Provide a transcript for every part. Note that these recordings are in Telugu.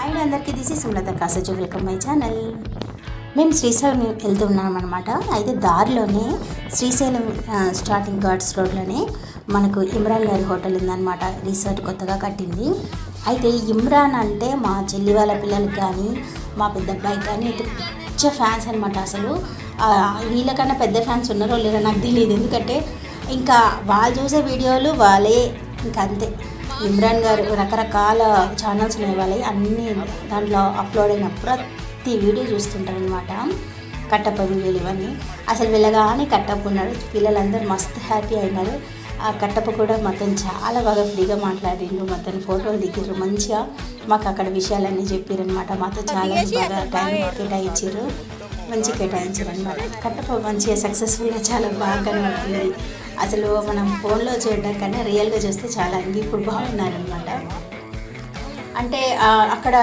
అండ్ అందరికీ దిస్ ఇస్ సుమలత కాసచ్చు, వెల్కమ్ మై ఛానల్. మేము శ్రీశైలం వెళ్తున్నాం అనమాట. అయితే దారిలోనే శ్రీశైలం స్టార్టింగ్ ఘాట్స్ రోడ్లోనే మనకు ఇమ్రాన్ గారి హోటల్ ఉందన్నమాట. రిసార్ట్ కొత్తగా కట్టింది. అయితే ఇమ్రాన్ అంటే మా చెల్లి వాళ్ళ పిల్లలకి కానీ మా పెద్ద అబ్బాయికి కానీ అయితే పిచ్చ ఫ్యాన్స్ అనమాట. అసలు వీళ్ళకన్నా పెద్ద ఫ్యాన్స్ ఉన్నారో లేదో నాకు తెలియదు, ఎందుకంటే ఇంకా వాళ్ళు చూసే వీడియోలు వాళ్ళే ఇంకా అంతే. ఇమ్రాన్ గారు రకరకాల ఛానల్స్ ఉన్నాయి, వాళ్ళవి అన్నీ దాంట్లో అప్లోడ్ అయిన ప్రతి వీడియో చూస్తుంటారనమాట. కట్టప్ప వీడియోలు ఇవన్నీ. అసలు వెళ్ళగానే కట్టప్ప ఉన్నాడు, పిల్లలందరూ మస్తు హ్యాపీ అయినారు. ఆ కట్టప్ప కూడా మొత్తం చాలా బాగా ఫ్రీగా మాట్లాడిండు, మొత్తం ఫోటోలు దిగిర్రు, మంచిగా మాకు అక్కడ విషయాలన్నీ చెప్పారనమాట. మాతో చాలా బాగా టైం కేటాయించారు, మంచి కేటాయించారు అనమాట. కట్టప్ప మంచిగా సక్సెస్ఫుల్గా చాలా బాగా కనబడుతుంది. అసలు మనం ఫోన్లో చూడడం కన్నా రియల్గా చూస్తే చాలా ఇప్పుడు బాగున్నారనమాట. అంటే అక్కడ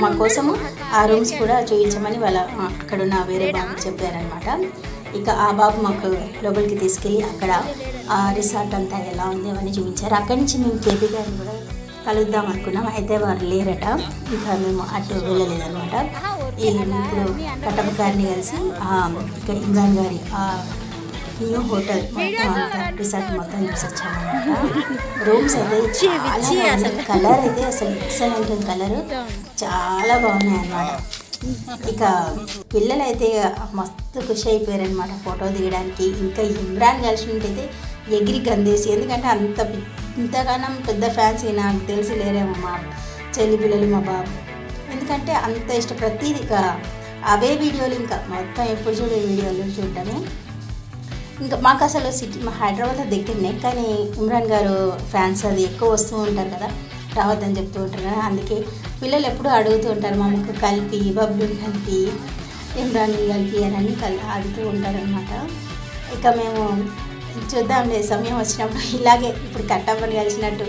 మా కోసము ఆ రూమ్స్ కూడా చూపించమని వాళ్ళ అక్కడున్న వేరే బాబు చెప్పారనమాట. ఇక ఆ బాబు మాకు లోపలికి తీసుకెళ్ళి అక్కడ ఆ రిసార్ట్ అంతా ఎలా ఉంది అవన్నీ చూపించారు. అక్కడి నుంచి మేము కేపీ గారిని కూడా కలుద్దాం అనుకున్నాం, అయితే వారు లేరట. ఇంకా మేము అటు వెళ్ళలేదన్నమాట. ఇప్పుడు కట్టప్ప గారిని కలిసి ఇక్కడ ఇమ్రాన్ గారి న్యూ హోటల్ మొత్తం అంతా రిసార్ట్ మొత్తం చూసి వచ్చామన్నమాట. రూమ్స్ అయితే చాలా కలర్ అయితే అసలు ఎక్సలెంట్ కలర్, చాలా బాగున్నాయి అన్నమాట. ఇక పిల్లలు అయితే మస్తు ఖుషి అయిపోయారనమాట ఫోటో దిగడానికి. ఇంకా ఇమ్రాన్ కలిసి ఉంటైతే ఎగిరి గందేసి, ఎందుకంటే ఇంతగానం పెద్ద ఫ్యాన్స్ నాకు తెలిసి లేరేమో మా చెల్లి పిల్లలు మా బాబు, ఎందుకంటే అంత ఇష్టం. ప్రతిదీ ఇక అవే వీడియోలు, ఇంకా మొత్తం ఎప్పుడు చూడే వీడియోలు చూడటమే. ఇంకా మాకు అసలు సిటీ మా హైదరాబాద్ దగ్గరనే, కానీ ఇమ్రాన్ గారు ఫ్యాన్స్ అది ఎక్కువ వస్తూ ఉంటారు కదా, రావద్దని చెప్తూ ఉంటారు కదా. అందుకే పిల్లలు ఎప్పుడూ అడుగుతూ ఉంటారు, మా ముక్కు కలిపి బబ్బుని కలిపి ఇమ్రాన్ని కలిపి అని అడుగుతూ ఉంటారనమాట. ఇక మేము చూద్దాంలే సమయం వచ్చినప్పుడు ఇలాగే ఇప్పుడు కట్టప్పని కలిసినట్టు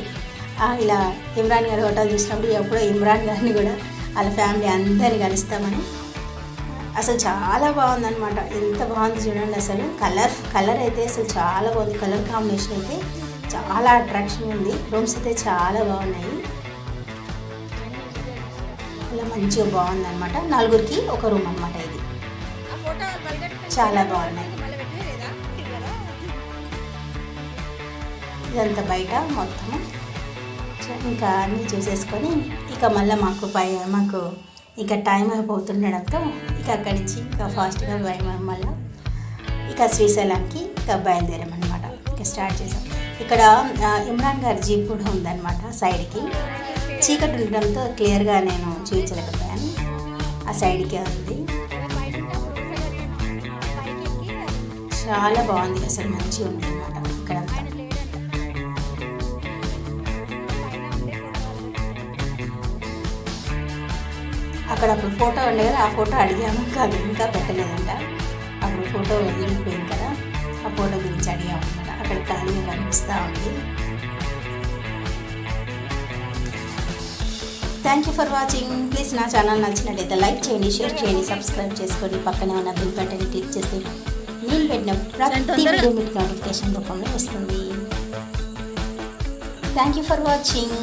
ఇలా ఇమ్రాన్ గారి హోటల్ చూసినప్పుడు ఎప్పుడో ఇమ్రాన్ గారిని కూడా వాళ్ళ ఫ్యామిలీ అందరిని కలుస్తామని. అసలు చాలా బాగుందన్నమాట, ఎంత బాగుంది చూడండి. అసలు కలర్ అయితే అసలు చాలా బాగుంది, కలర్ కాంబినేషన్ అయితే చాలా అట్రాక్షన్ ఉంది. రూమ్స్ అయితే చాలా బాగున్నాయి, ఇలా మంచిగా బాగుందన్నమాట. 4గురికి ఒక రూమ్ అనమాట ఇది, చాలా బాగున్నాయి. ఇదంతా బయట మొత్తము ఇంకా అన్నీ చూసేసుకొని ఇక మళ్ళీ మాకు ఇక టైం అయిపోతుండడంతో ఇక అక్కడి నుంచి ఇక ఫాస్ట్గా మళ్ళీ ఇక శ్రీశైలానికి ఇక బయలుదేరామన్నమాట. ఇక స్టార్ట్ చేసాం. ఇక్కడ ఇమ్రాన్ గారి జీప్ కూడా ఉందన్నమాట సైడ్కి. చీకటి ఉండడంతో క్లియర్గా నేను చూపించలేకపోయాను, ఆ సైడ్కే ఉంది. చాలా బాగుంది, అసలు మంచిగా ఉంది అన్నమాట ఇక్కడంతా. అక్కడ అప్పుడు ఫోటో ఉండే కదా, ఆ ఫోటో అడిగాము, కాదు ఇంకా పెట్టలేదంట. అప్పుడు ఫోటో వదిలిపోయింది కదా, ఆ ఫోటో గురించి అడిగాము అనమాట. అక్కడ ఖాళీగా కనిపిస్తూ ఉంది. Thank you for watching. Please నా ఛానల్ నచ్చినట్లయితే లైక్ చేయండి, షేర్ చేయండి, సబ్స్క్రైబ్ చేసుకోండి. పక్కనే ఉన్న బెల్ బటన్ క్లిక్ చేస్తే నేను పెట్టిన ప్రతి వీడియో మీకు నోటిఫికేషన్ రూపంలో వస్తుంది. Thank you for watching.